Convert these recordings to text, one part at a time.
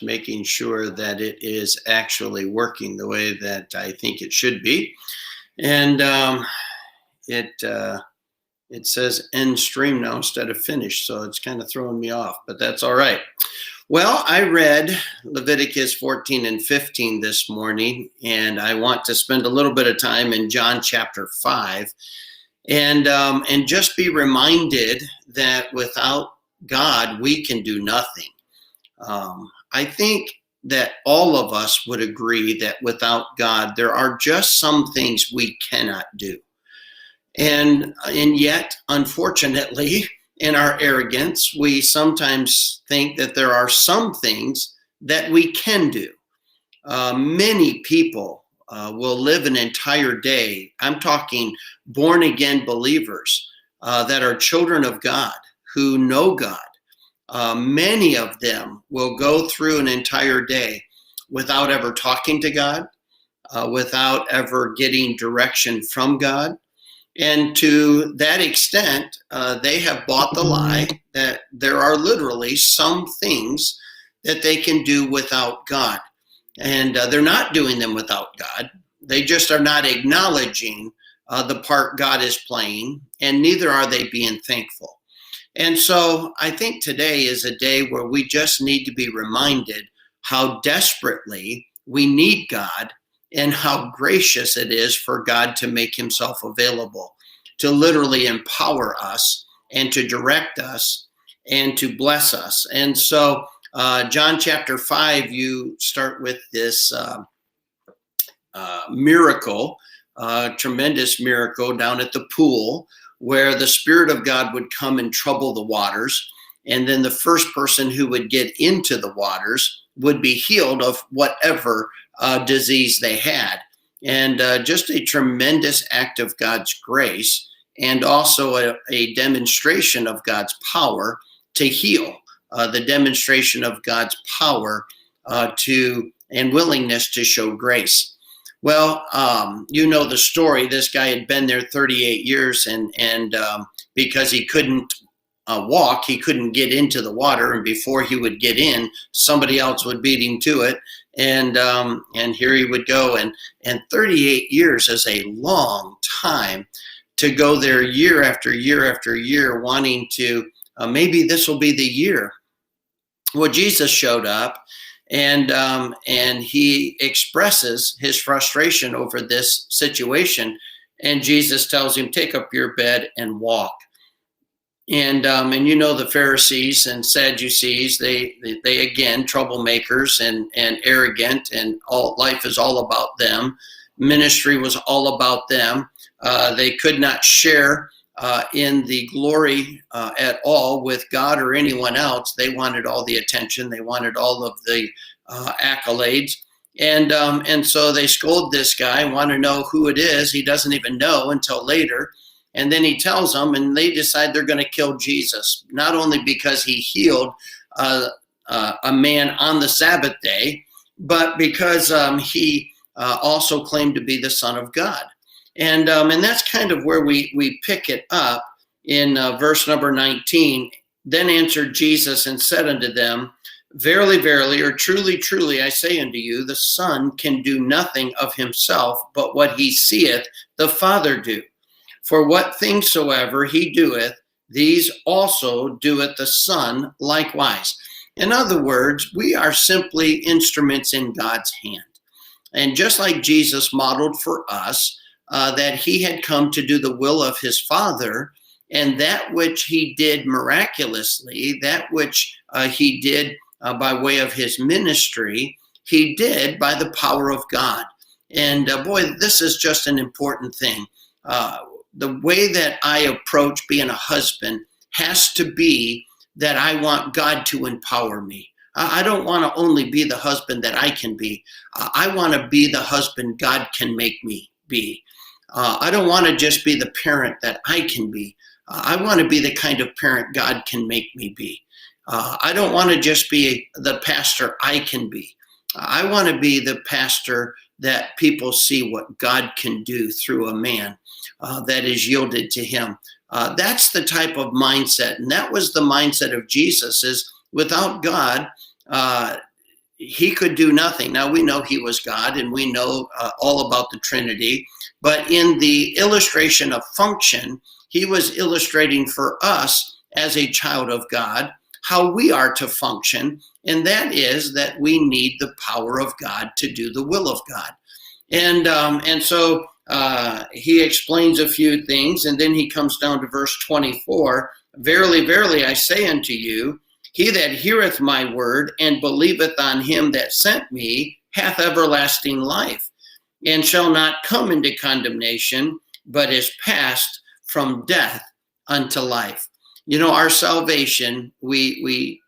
making sure that it is actually working the way that I think it should be. And it it says end stream now instead of finish, so it's kind of throwing me off, but that's all right. Well, I read Leviticus 14 and 15 this morning, and I want to spend a little bit of time in John chapter 5, and just be reminded that without God we can do nothing. I think that all of us would agree that without God, there are just some things we cannot do. And yet, unfortunately, in our arrogance, we sometimes think that there are some things that we can do. Many people will live an entire day. I'm talking born again believers that are children of God, who know God. Many of them will go through an entire day without ever talking to God, without ever getting direction from God. And to that extent, they have bought the lie that there are literally some things that they can do without God. And they're not doing them without God. They just are not acknowledging the part God is playing, and neither are they being thankful. And so I think today is a day where we just need to be reminded how desperately we need God and how gracious it is for God to make himself available, to literally empower us and to direct us and to bless us. And so John chapter 5, you start with this miracle, tremendous miracle down at the pool, where the Spirit of God would come and trouble the waters. And then the first person who would get into the waters would be healed of whatever disease they had. And just a tremendous act of God's grace, and also a demonstration of God's power to heal, the demonstration of God's power and willingness to show grace. Well, you know the story. This guy had been there 38 years, and because he couldn't walk, he couldn't get into the water, and before he would get in, somebody else would beat him to it, and here he would go. And 38 years is a long time to go there year after year after year, wanting to maybe this will be the year. Well, Jesus showed up. And he expresses his frustration over this situation, and Jesus tells him, "Take up your bed and walk." And you know the Pharisees and Sadducees, they again troublemakers and arrogant, and all life is all about them. Ministry was all about them. They could not share in the glory at all with God or anyone else. They wanted all the attention. They wanted all of the accolades. And so they scold this guy and want to know who it is. He doesn't even know until later. And then he tells them, and they decide they're going to kill Jesus, not only because he healed a man on the Sabbath day, but because he also claimed to be the Son of God. And that's kind of where we pick it up in verse number 19. Then answered Jesus and said unto them, Verily, verily, or truly, truly, I say unto you, the Son can do nothing of himself, but what he seeth the Father do. For what things soever he doeth, these also doeth the Son likewise. In other words, we are simply instruments in God's hand. And just like Jesus modeled for us, that he had come to do the will of his Father, and that which he did miraculously, that which he did by way of his ministry, he did by the power of God. And boy, this is just an important thing. The way that I approach being a husband has to be that I want God to empower me. I don't want to only be the husband that I can be. I want to be the husband God can make me be. I don't want to just be the parent that I can be. I want to be the kind of parent God can make me be. I don't want to just be the pastor I can be. I want to be the pastor that people see what God can do through a man that is yielded to him. That's the type of mindset. And that was the mindset of Jesus, is without God, he could do nothing. Now we know he was God, and we know all about the Trinity, but in the illustration of function, he was illustrating for us as a child of God how we are to function, and that is that we need the power of God to do the will of God. And so he explains a few things, and then he comes down to verse 24. Verily, verily, I say unto you, he that heareth my word and believeth on him that sent me hath everlasting life, and shall not come into condemnation, but is passed from death unto life. You know, our salvation, we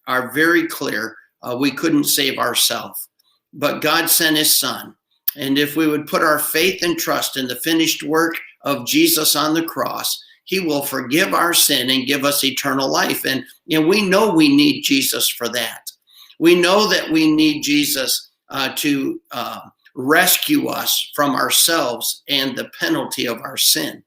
are very clear. We couldn't save ourselves, but God sent his son. And if we would put our faith and trust in the finished work of Jesus on the cross, he will forgive our sin and give us eternal life. And we know we need Jesus for that. We know that we need Jesus to rescue us from ourselves and the penalty of our sin.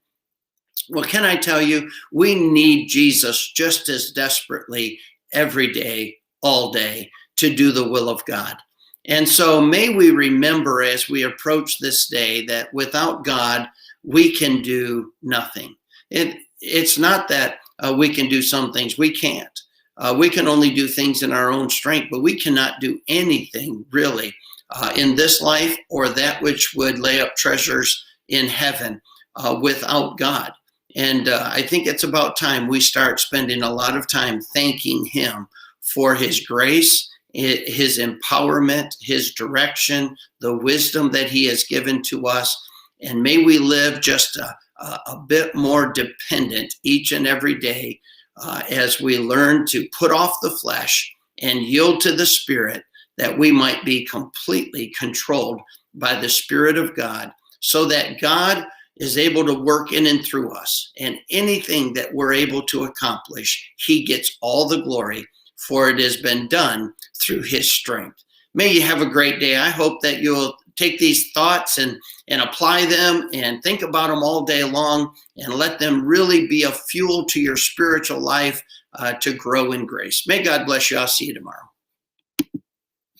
Well, can I tell you, we need Jesus just as desperately every day, all day, to do the will of God. And so may we remember as we approach this day that without God, we can do nothing. It's not that we can do some things. We can't. We can only do things in our own strength, but we cannot do anything really in this life or that which would lay up treasures in heaven without God. And I think it's about time we start spending a lot of time thanking him for his grace, his empowerment, his direction, the wisdom that he has given to us. And may we live just a bit more dependent each and every day as we learn to put off the flesh and yield to the Spirit, that we might be completely controlled by the Spirit of God, so that God is able to work in and through us. And anything that we're able to accomplish, he gets all the glory, for it has been done through his strength. May you have a great day. I hope that you'll take these thoughts and apply them and think about them all day long, and let them really be a fuel to your spiritual life to grow in grace. May God bless you. I'll see you tomorrow.